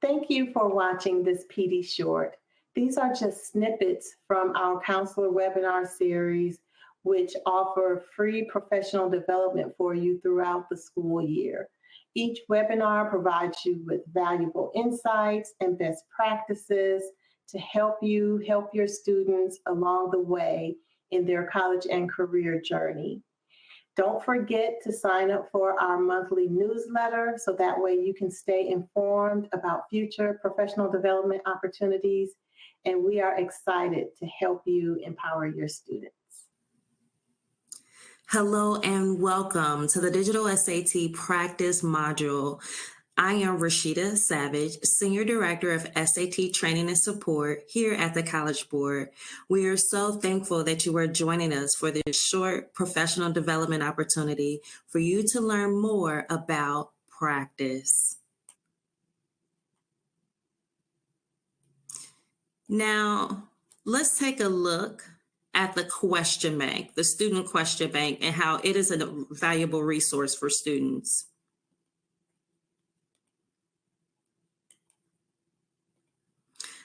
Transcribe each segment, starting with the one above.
Thank you for watching this PD Short. These are just snippets from our counselor webinar series, which offer free professional development for you throughout the school year. Each webinar provides you with valuable insights and best practices to help you help your students along the way in their college and career journey. Don't forget to sign up for our monthly newsletter so that way you can stay informed about future professional development opportunities, and we are excited to help you empower your students. Hello and welcome to the Digital SAT Practice module. I am Rashida Savage, Senior Director of SAT Training and Support here at the College Board. We are so thankful that you are joining us for this short professional development opportunity for you to learn more about practice. Now, let's take a look at the question bank, the student question bank, and how it is a valuable resource for students.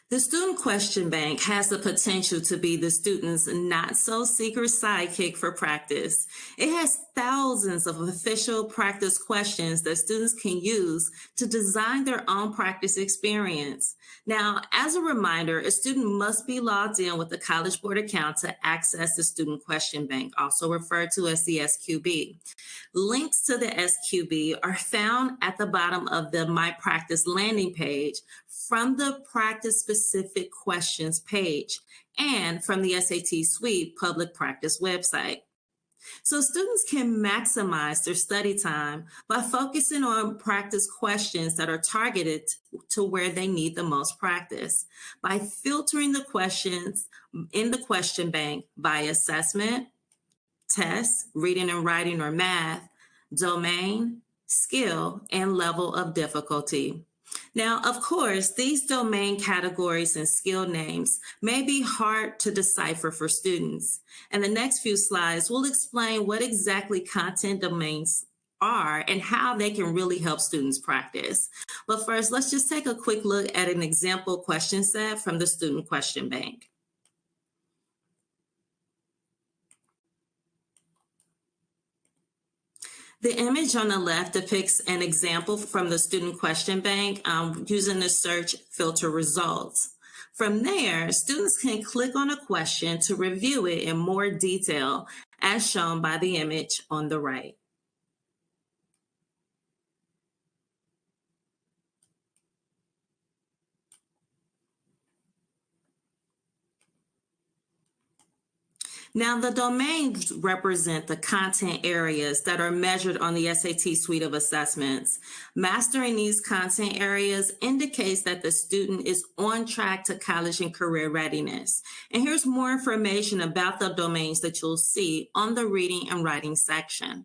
The student question bank has the potential to be the student's not-so-secret sidekick for practice. It has thousands of official practice questions that students can use to design their own practice experience. Now, as a reminder, a student must be logged in with the College Board account to access the student question bank, also referred to as the SQB. Links to the SQB are found at the bottom of the My Practice landing page from the practice-specific questions page and from the SAT Suite public practice website. So students can maximize their study time by focusing on practice questions that are targeted to where they need the most practice, by filtering the questions in the question bank by assessment, test, reading and writing or math, domain, skill, and level of difficulty. Now, of course, these domain categories and skill names may be hard to decipher for students. And the next few slides will explain what exactly content domains are and how they can really help students practice. But first, let's just take a quick look at an example question set from the student question bank. The image on the left depicts an example from the student question bank using the search filter results. From there, students can click on a question to review it in more detail, as shown by the image on the right. Now, the domains represent the content areas that are measured on the SAT suite of assessments. Mastering these content areas indicates that the student is on track to college and career readiness. And here's more information about the domains that you'll see on the reading and writing section.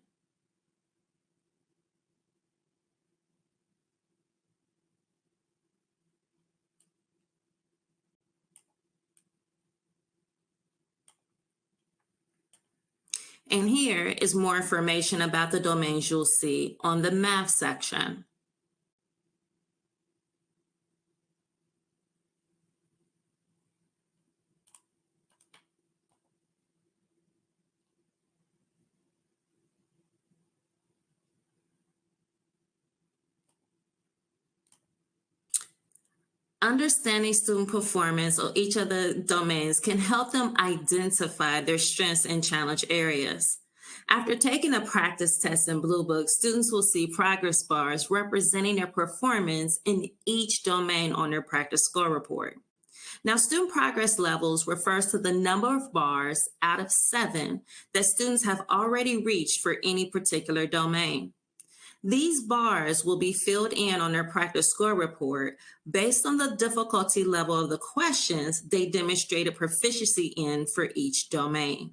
And here is more information about the domains you'll see on the math section. Understanding student performance on each of the domains can help them identify their strengths and challenge areas. After taking a practice test in Blue Book, students will see progress bars representing their performance in each domain on their practice score report. Now, student progress levels refers to the number of bars out of 7 that students have already reached for any particular domain. These bars will be filled in on their practice score report based on the difficulty level of the questions they demonstrated proficiency in for each domain.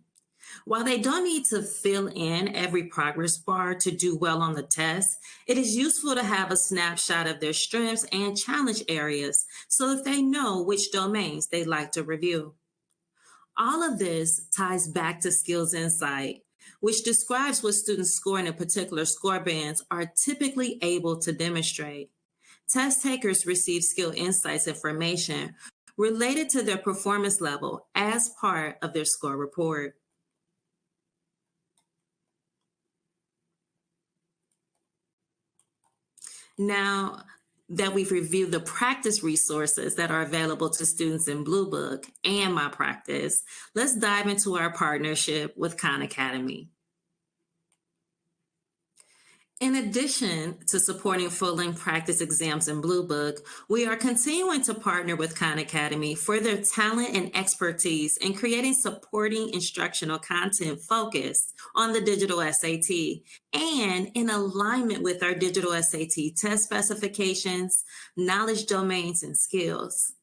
While they don't need to fill in every progress bar to do well on the test, it is useful to have a snapshot of their strengths and challenge areas so that they know which domains they'd like to review. All of this ties back to Skills Insight, which describes what students scoring in particular score bands are typically able to demonstrate. Test takers receive skill insights information related to their performance level as part of their score report. Now that we've reviewed the practice resources that are available to students in Blue Book and My Practice, let's dive into our partnership with Khan Academy. In addition to supporting full-length practice exams in Blue Book, we are continuing to partner with Khan Academy for their talent and expertise in creating supporting instructional content focused on the digital SAT and in alignment with our digital SAT test specifications, knowledge domains, and skills.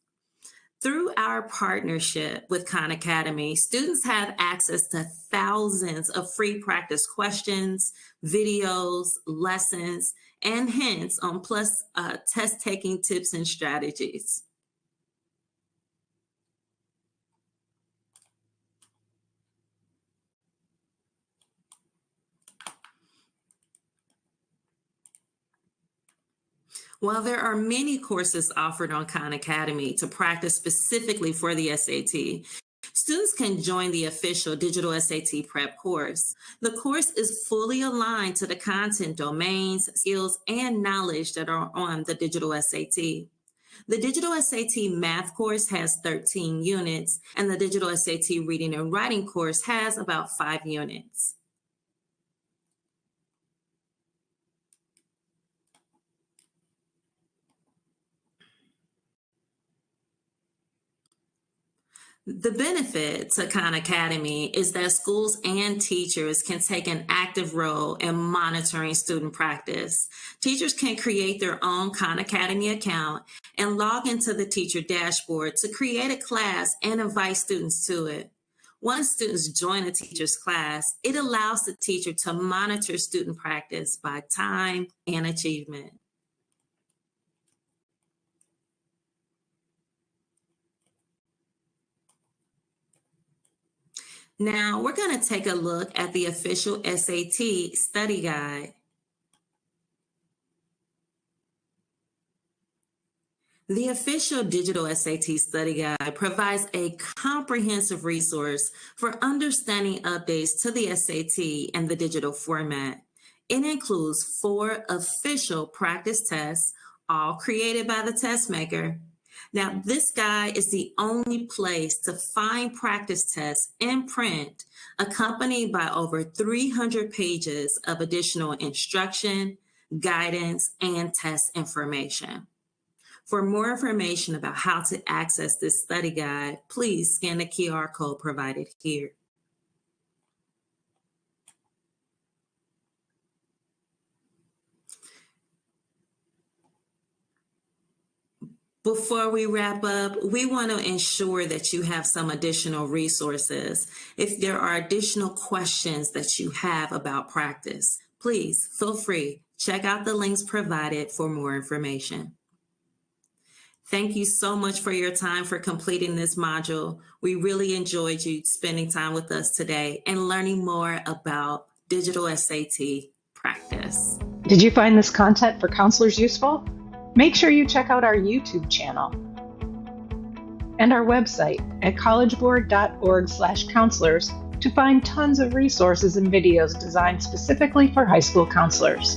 Through our partnership with Khan Academy, students have access to thousands of free practice questions, videos, lessons, and hints on test-taking tips and strategies. While there are many courses offered on Khan Academy to practice specifically for the SAT, students can join the official Digital SAT Prep course. The course is fully aligned to the content, domains, skills, and knowledge that are on the Digital SAT. The Digital SAT Math course has 13 units, and the Digital SAT Reading and Writing course has about 5 units. The benefit to Khan Academy is that schools and teachers can take an active role in monitoring student practice. Teachers can create their own Khan Academy account and log into the teacher dashboard to create a class and invite students to it. Once students join a teacher's class, it allows the teacher to monitor student practice by time and achievement. Now, we're going to take a look at the official SAT study guide. The official digital SAT study guide provides a comprehensive resource for understanding updates to the SAT and the digital format. It includes 4 official practice tests, all created by the test maker. Now, this guide is the only place to find practice tests in print, accompanied by over 300 pages of additional instruction, guidance, and test information. For more information about how to access this study guide, please scan the QR code provided here. Before we wrap up, we want to ensure that you have some additional resources. If there are additional questions that you have about practice, please feel free, check out the links provided for more information. Thank you so much for your time for completing this module. We really enjoyed you spending time with us today and learning more about digital SAT practice. Did you find this content for counselors useful? Make sure you check out our YouTube channel and our website at collegeboard.org/counselors to find tons of resources and videos designed specifically for high school counselors.